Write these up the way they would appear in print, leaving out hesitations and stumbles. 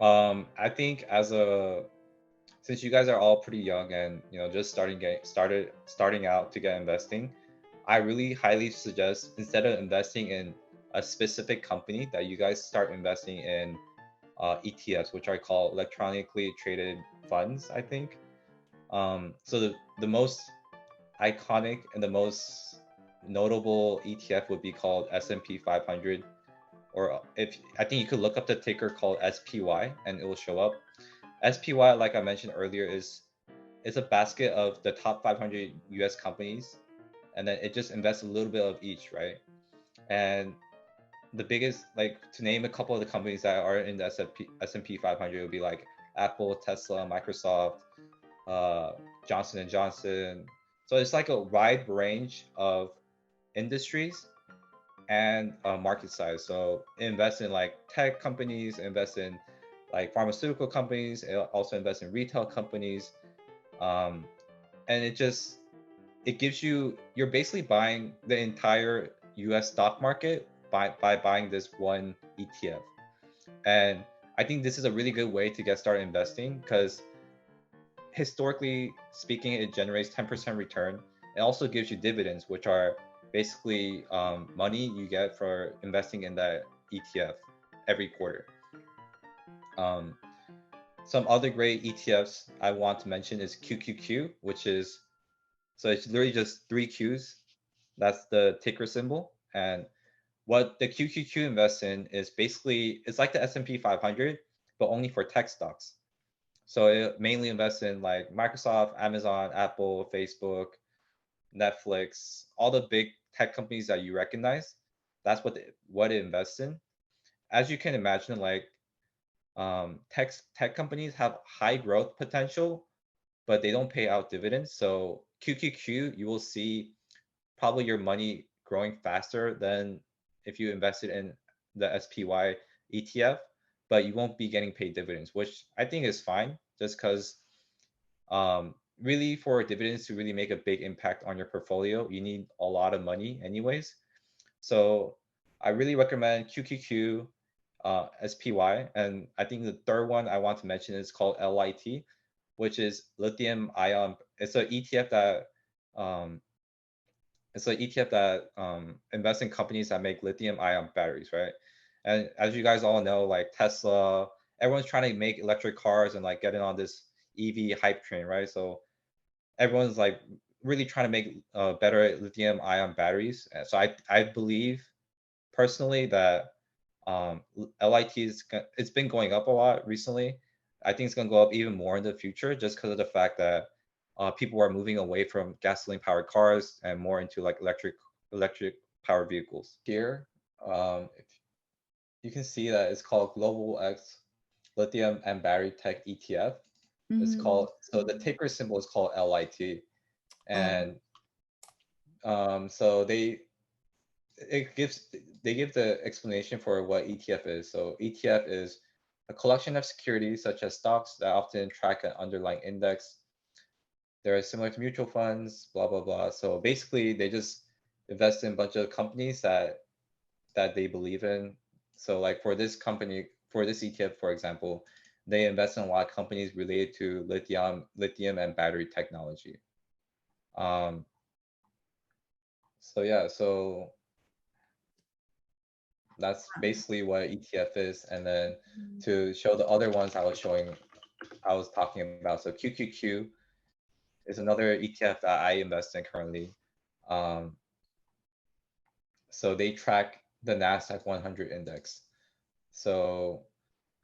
I think since you guys are all pretty young and just starting out to get investing, I really highly suggest instead of investing in a specific company that you guys start investing in ETFs, which I call electronically traded funds, I think. So the most iconic and the most notable ETF would be called S&P 500, or if I think you could look up the ticker called SPY and it will show up. SPY, like I mentioned earlier, is a basket of the top 500 US companies, and then it just invests a little bit of each, right? And the biggest, like to name a couple of the companies that are in the S&P 500 would be like Apple, Tesla, Microsoft, Johnson and Johnson. So it's like a wide range of industries and market size. So invest in like tech companies, invest in like pharmaceutical companies, also invest in retail companies, and it gives you're basically buying the entire U.S. stock market by buying this one ETF. And I think this is a really good way to get started investing because historically speaking, it generates 10% return. It also gives you dividends, which are basically money you get for investing in that ETF every quarter. Some other great ETFs I want to mention is QQQ, so it's literally just three Qs. That's the ticker symbol. And what the QQQ invests in is basically, it's like the S&P 500, but only for tech stocks. So it mainly invests in like Microsoft, Amazon, Apple, Facebook, Netflix, all the big tech companies that you recognize. That's what it invests in. As you can imagine, like tech companies have high growth potential, but they don't pay out dividends. So QQQ, you will see probably your money growing faster than if you invested in the SPY ETF, but you won't be getting paid dividends, which I think is fine, just because really for dividends to really make a big impact on your portfolio, you need a lot of money anyways. So I really recommend QQQ, SPY, and I think the third one I want to mention is called LIT, which is lithium ion. It's an ETF that invests in companies that make lithium ion batteries, right? And as you guys all know, like Tesla, everyone's trying to make electric cars and like getting on this EV hype train, right? So everyone's like really trying to make better lithium ion batteries. So I believe personally that LIT it's been going up a lot recently. I think it's gonna go up even more in the future just because of the fact that people are moving away from gasoline powered cars and more into like electric powered vehicles. Here, if you can see that it's called Global X Lithium and Battery Tech ETF. It's Mm. called, so the ticker symbol is called LIT, Oh. and so it gives they give the explanation for what ETF is. So ETF is a collection of securities such as stocks that often track an underlying index. They're similar to mutual funds, blah blah blah. So basically, they just invest in a bunch of companies that they believe in. So like for this ETF, for example, they invest in a lot of companies related to lithium and battery technology. Um, so yeah, so that's basically what ETF is. And then to show the other ones I was talking about. So QQQ is another ETF that I invest in currently. Um, so they track the NASDAQ 100 index. So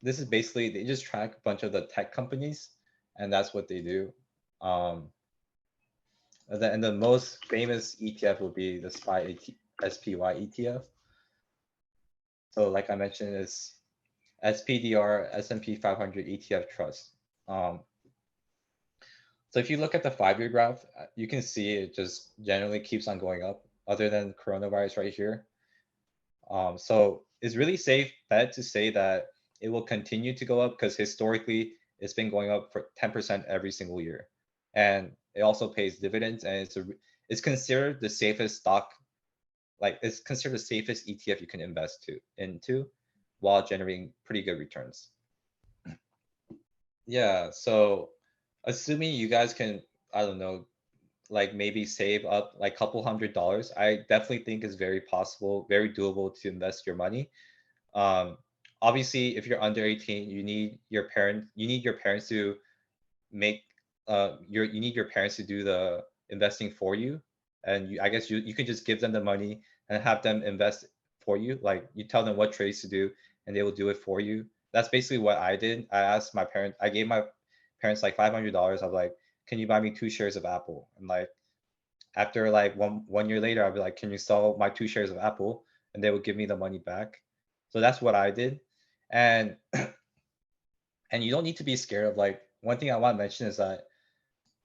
this is basically, they just track a bunch of the tech companies, and that's what they do. Um, and the most famous ETF will be the SPY ETF. So like I mentioned, it's SPDR S&P 500 ETF Trust. So if you look at the 5-year graph, you can see it just generally keeps on going up, other than coronavirus right here. So it's really safe bet to say that it will continue to go up because historically it's been going up for 10% every single year, and it also pays dividends, and it's considered the safest stock, like it's considered the safest ETF you can invest into while generating pretty good returns. Yeah, so assuming you guys can, I don't know, like maybe save up like couple $100, I definitely think is very possible, very doable to invest your money. Um, Obviously, if you're under 18, you need your parents to make you need your parents to do the investing for you, and I guess you can just give them the money and have them invest for you. Like you tell them what trades to do, and they will do it for you. That's basically what I did. I gave my parents like $500. I was like, can you buy me 2 shares of Apple? And like after like one year later, I'll be like, can you sell my 2 shares of Apple? And they would give me the money back. So that's what I did. And and you don't need to be scared of, like, one thing I want to mention is that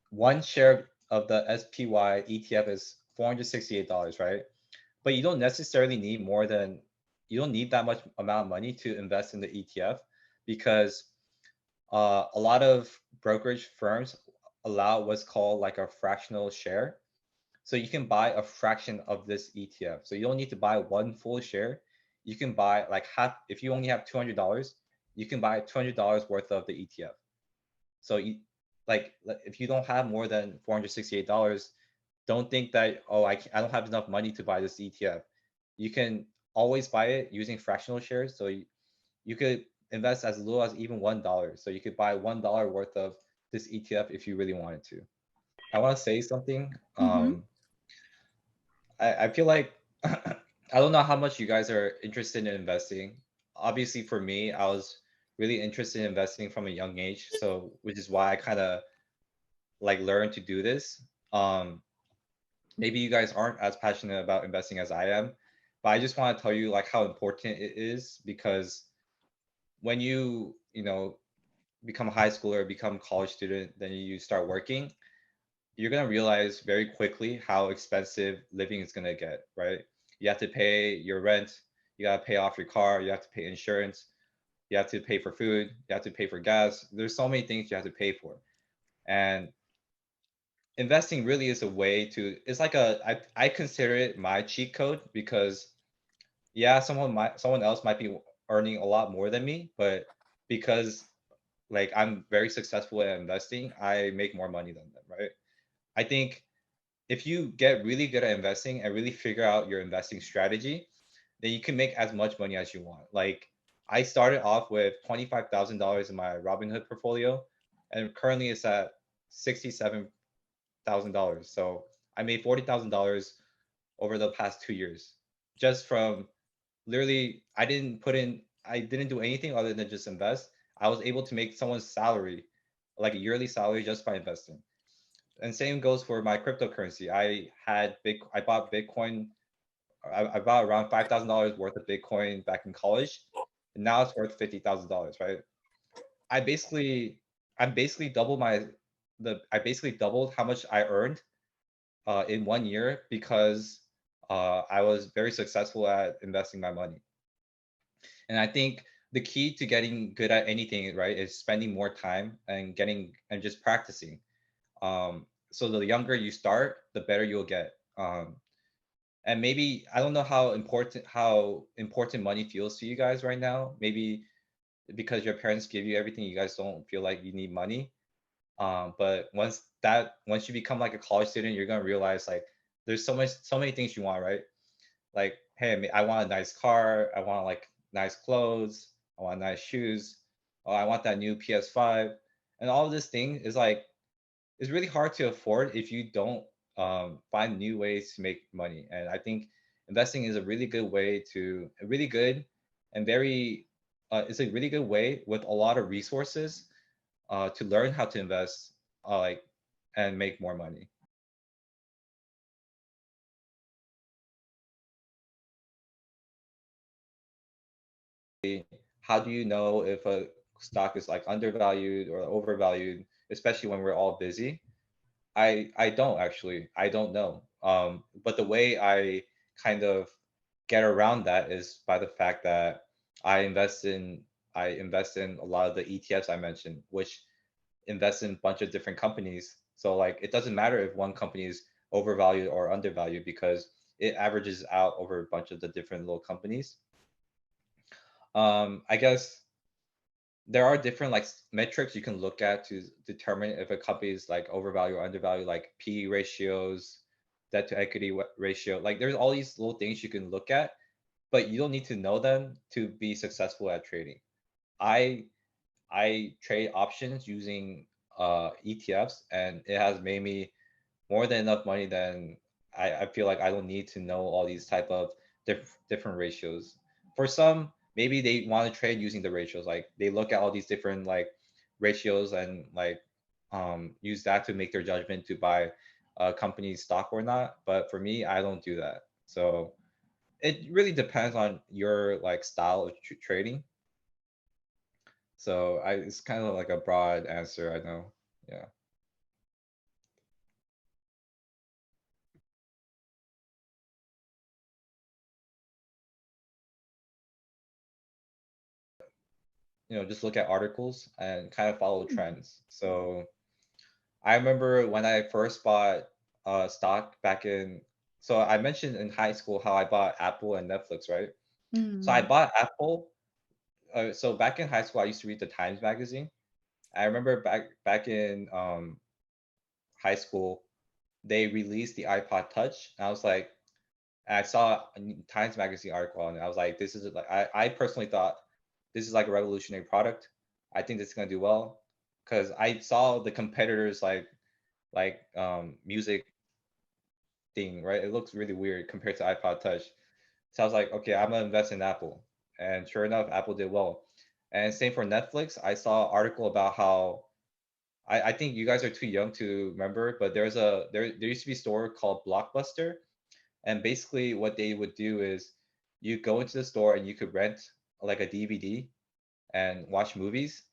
one share of the SPY ETF is $468, right? But you don't necessarily need more than you don't need that much amount of money to invest in the ETF, because a lot of brokerage firms allow what's called like a fractional share. So you can buy a fraction of this ETF. So you don't need to buy one full share. You can buy like half. If you only have $200, you can buy $200 worth of the ETF. So you like if you don't have more than $468, don't think that, oh, I don't have enough money to buy this ETF. You can always buy it using fractional shares. So you could invest as little as even $1. So you could buy $1 worth of this ETF if you really wanted to. I want to say something. Mm-hmm. I feel like I don't know how much you guys are interested in investing. Obviously, for me, I was really interested in investing from a young age, so which is why I kind of like learned to do this. Um, Maybe you guys aren't as passionate about investing as I am, but I just want to tell you like how important it is, because when you become a high schooler, become a college student, then you start working, you're gonna realize very quickly how expensive living is gonna get, right? You have to pay your rent, you gotta pay off your car, you have to pay insurance, you have to pay for food, you have to pay for gas. There's so many things you have to pay for. And investing really is a way to it's like I consider it my cheat code, because yeah, someone else might be earning a lot more than me, but because like I'm very successful at investing, I make more money than them, right? I think if you get really good at investing and really figure out your investing strategy, then you can make as much money as you want. Like I started off with $25,000 in my Robinhood portfolio, and currently it's at $67,000. So I made $40,000 over the past 2 years, just from literally I didn't do anything other than just invest. I was able to make someone's salary, like a yearly salary, just by investing. And same goes for my cryptocurrency. I bought Bitcoin. I bought around $5,000 worth of Bitcoin back in college, and now it's worth $50,000, right? I basically I basically doubled I basically doubled how much I earned in 1 year, because I was very successful at investing my money. And I think the key to getting good at anything, right, is spending more time and getting and just practicing. So the younger you start, the better you'll get. And maybe I don't know how important money feels to you guys right now. Maybe because your parents give you everything, you guys don't feel like you need money. But once you become like a college student, you're gonna realize like there's so many things you want, right? Like, hey, I want a nice car, I want like nice clothes, I want nice shoes, oh, I want that new PS5, and all of this thing is like it's really hard to afford if you don't find new ways to make money. And I think investing is a really good way to a really good and very it's a really good way with a lot of resources to learn how to invest like and make more money. How do you know if a stock is like undervalued or overvalued, especially when we're all busy? I don't actually. I don't know. But the way I kind of get around that is by the fact that I invest in a lot of the ETFs I mentioned, which invest in a bunch of different companies. So like it doesn't matter if one company is overvalued or undervalued, because it averages out over a bunch of the different little companies. I guess there are different like metrics you can look at to determine if a company is like overvalued or undervalued, like P ratios, debt to equity ratio. Like there's all these little things you can look at, but you don't need to know them to be successful at trading. I I trade options using ETFs, and it has made me more than enough money. Than I feel like I don't need to know all these type of different ratios. For some, maybe they want to trade using the ratios. Like they look at all these different like ratios and like use that to make their judgment to buy a company's stock or not. But for me, I don't do that. So it really depends on your like style of trading. So it's kind of like a broad answer, I know. Yeah. Just look at articles and kind of follow trends. So I remember when I first bought stock back in, so I mentioned in high school how I bought Apple and Netflix, right? So I Mm. bought Apple. So back in high school, I used to read the Times magazine. I remember back in high school, they released the iPod Touch, and I was like, and I saw a Times magazine article, and I was like, this is like, I personally thought this is like a revolutionary product. I think this is gonna do well because I saw the competitors music thing, right? It looks really weird compared to iPod Touch. So I was like, okay, I'm gonna invest in Apple, and sure enough, Apple did well. And same for Netflix. I saw an article about how I think you guys are too young to remember, but there used to be a store called Blockbuster, and basically what they would do is you go into the store and you could rent like a DVD and watch movies.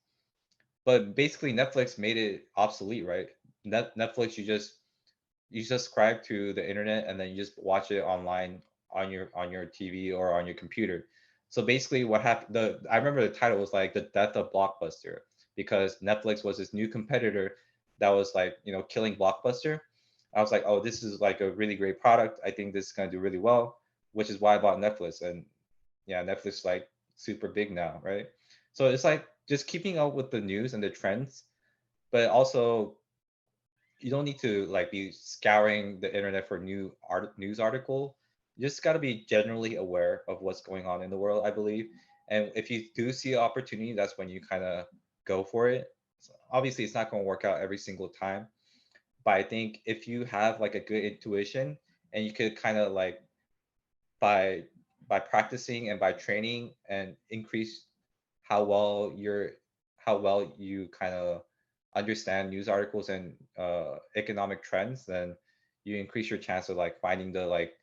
But basically Netflix made it obsolete, right? Netflix, you subscribe to the internet and then you just watch it online on your TV or on your computer. So basically what happened, the I remember the title was like the death of Blockbuster, because Netflix was this new competitor that was like, killing Blockbuster. I was like, oh, this is like a really great product. I think this is gonna do really well, which is why I bought Netflix. And yeah, Netflix is like super big now, right? So it's like just keeping up with the news and the trends, but also you don't need to like be scouring the internet for news article. You just got to be generally aware of what's going on in the world, I believe. And if you do see an opportunity, that's when you kind of go for it. So obviously, it's not going to work out every single time, but I think if you have like a good intuition and you could kind of like by practicing and by training and increase how well you're how well you kind of understand news articles and economic trends, then you increase your chance of like finding the like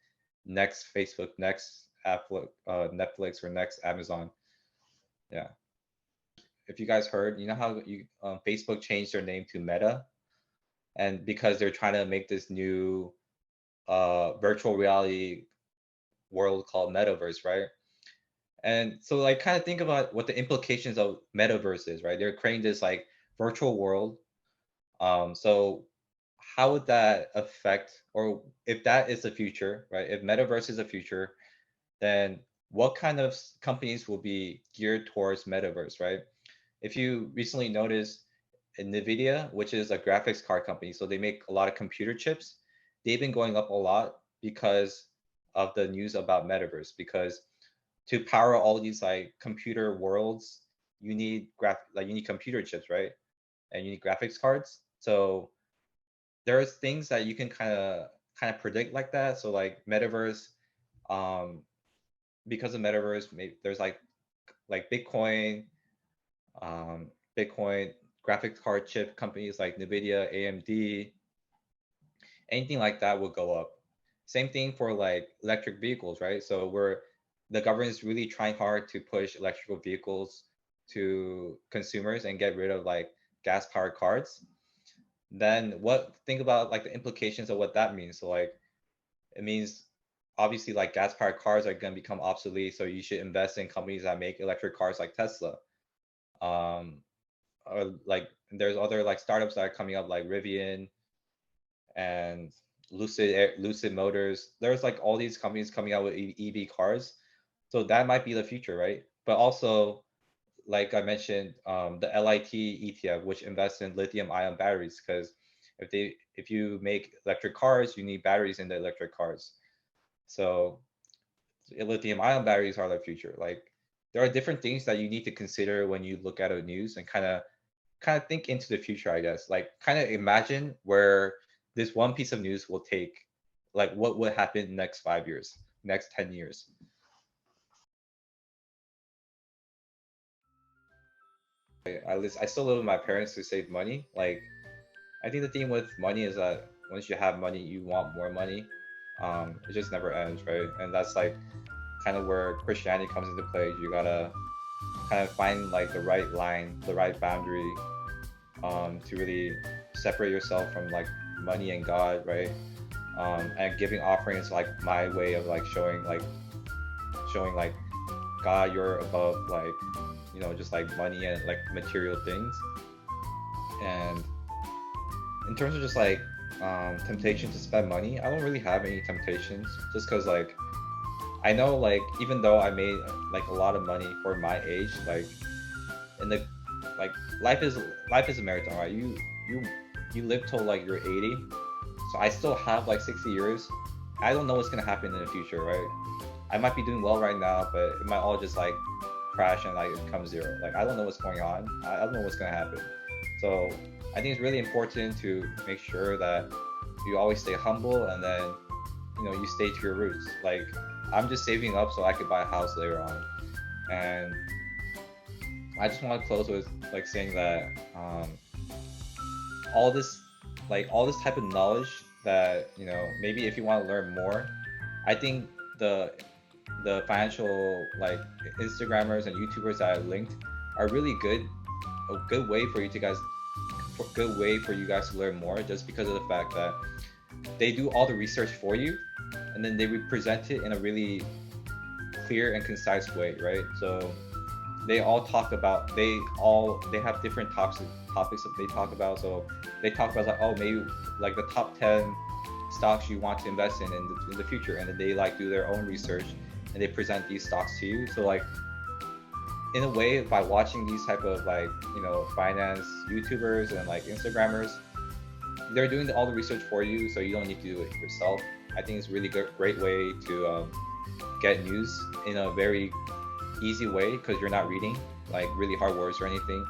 next Facebook, next Apple, Netflix, or next Amazon. Yeah. If you guys heard, you know how Facebook changed their name to Meta, and because they're trying to make this new virtual reality world called Metaverse, right? And so like kind of think about what the implications of metaverse is, right? They're creating this like virtual world. So how would that affect, or if that is the future, right? If metaverse is the future, then what kind of companies will be geared towards metaverse, right? If you recently noticed, Nvidia, which is a graphics card company, so they make a lot of computer chips, they've been going up a lot because of the news about metaverse. Because to power all these like computer worlds, you need computer chips, right? And you need graphics cards. So there's things that you can kind of predict like that. So like metaverse, um, because of metaverse, maybe there's like um, Bitcoin, graphics card chip companies like Nvidia, AMD, anything like that will go up. Same thing for like electric vehicles, right? So the government is really trying hard to push electrical vehicles to consumers and get rid of like gas powered cars. Then what think about like the implications of what that means. So like it means obviously like gas powered cars are going to become obsolete, so you should invest in companies that make electric cars like Tesla. Um or like there's other like startups that are coming up like Rivian and Lucid Motors. There's like all these companies coming out with EV cars. So that might be the future, right? But also like I mentioned, the LIT ETF, which invests in lithium-ion batteries, because if you make electric cars, you need batteries in the electric cars. So lithium-ion batteries are the future. Like there are different things that you need to consider when you look at a news and kind of think into the future, I guess. Like kind of imagine where this one piece of news will take, like what would happen next 5 years, next 10 years. I still live with my parents to save money. Like I think the thing with money is that once you have money, you want more money. It just never ends, right? And that's like kind of where Christianity comes into play. You gotta kind of find like the right line, the right boundary, to really separate yourself from like money and God, right? And giving offerings like my way of like showing like God, you're above like just like money and like material things. And in terms of just like temptation to spend money, I don't really have any temptations, just because like I know like even though I made like a lot of money for my age, like in the like life is a marathon, right? You live till like you're 80, so I still have like 60 years. I don't know what's gonna happen in the future, right? I might be doing well right now, but it might all just like crash and like come zero. Like I don't know what's going on. I don't know what's gonna happen. So I think it's really important to make sure that you always stay humble, and then you stay to your roots. Like I'm just saving up so I could buy a house later on. And I just want to close with like saying that all this all this type of knowledge that maybe if you want to learn more, I think the financial like Instagrammers and YouTubers that I linked are really good, a good way for you guys to learn more, just because of the fact that they do all the research for you, and then they present it in a really clear and concise way, right? So they all talk about they have different topics that they talk about. So they talk about like, oh, maybe like the top 10 stocks you want to invest in the future, and then they like do their own research and they present these stocks to you. So like in a way, by watching these type of like finance YouTubers and like Instagrammers, they're doing all the research for you, so you don't need to do it yourself. I think it's a really great way to get news in a very easy way, because you're not reading like really hard words or anything.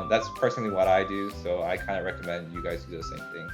That's personally what I do, so I kind of recommend you guys do the same thing.